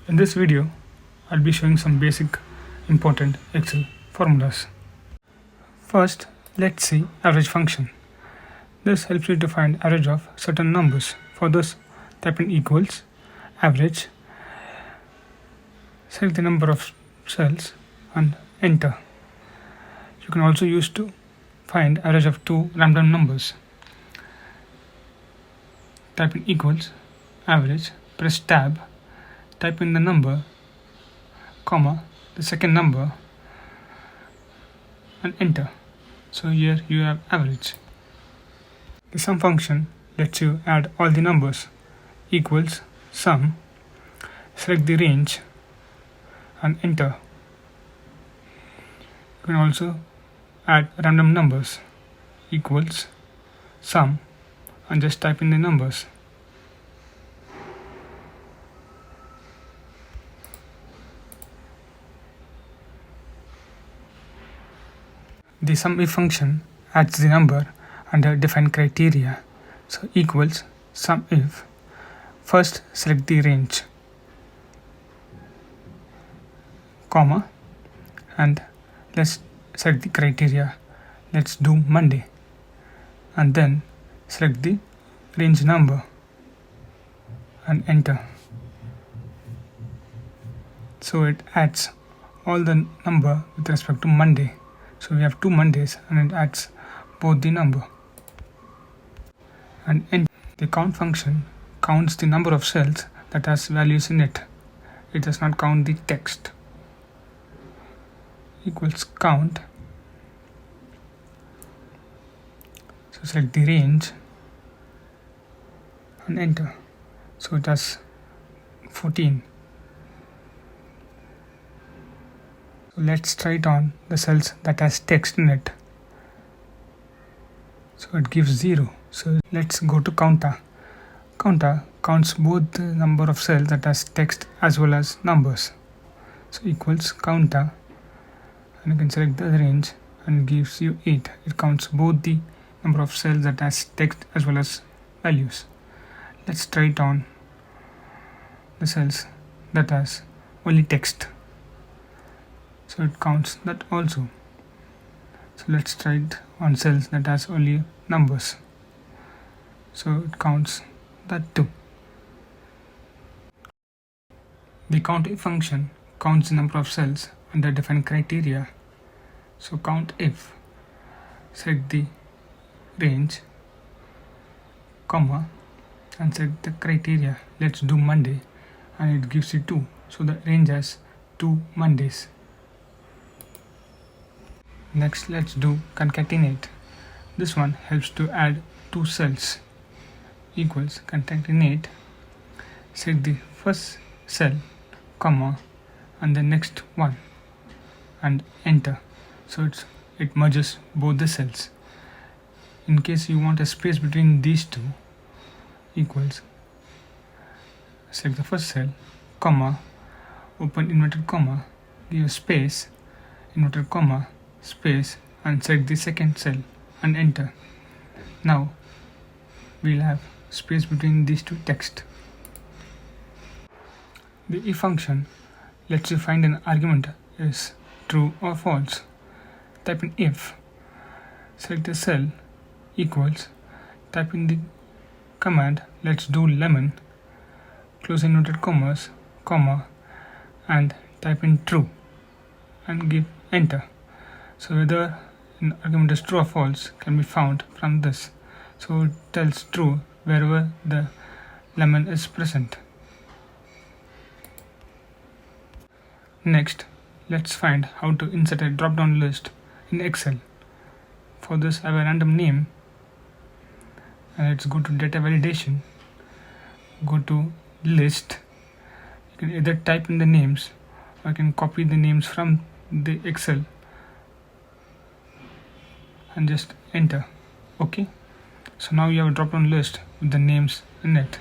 In this video, I'll be showing some basic important Excel formulas. First, let's see average function. This helps you to find average of certain numbers. For this, type in equals, average, select the number of cells and enter. You can also use to find average of two random numbers. Type in equals, average, press tab, type in the number, comma, the second number and enter. So here you have average. The sum function lets you add all the numbers. Equals, sum, select the range and enter. You can also add random numbers. Equals, sum, and just type in the numbers. The sum if function adds the number under defined criteria. So equals sum if. First select the range, comma, and let's select the criteria. Let's do Monday, and then select the range number and enter. So it adds all the number with respect to Monday. So we have 2 Mondays and it adds both the number. And the count function counts the number of cells that has values in it. It does not count the text. Equals count. So select the range and enter. So it has 14. Let's write on the cells that has text in it. So it gives 0. So let's go to counter. Counter counts both the number of cells that has text as well as numbers. So equals counter, and you can select the range and it gives you 8. It counts both the number of cells that has text as well as values. Let's write on the cells that has only text. So it counts that also. So let's try it on cells that has only numbers. So it counts that too. The count if function counts the number of cells under defined criteria. So count if, select the range, comma, and select the criteria. Let's do Monday, and it gives you 2. So the range has 2 Mondays. Next, let's do concatenate. This one helps to add 2 cells. Equals concatenate, select the first cell, comma, and the next one and enter. So it merges both the cells. In case you want a space between these two, equals, select the first cell, comma, open inverted comma, give a space, inverted comma, space, and select the second cell and enter. Now we'll have space between these two text. The if function lets you find an argument is true or false. Type in if, select the cell, equals, type in the command let's do lemon, close inverted commas, comma, and type in true and give enter. So whether an argument is true or false can be found from this. So it tells true wherever the lemon is present. Next, let's find how to insert a drop-down list in Excel. For this, I have a random name, and let's go to data validation. Go to list. You can either type in the names or you can copy the names from the Excel and just enter. Okay, so now you have a drop down list with the names in it.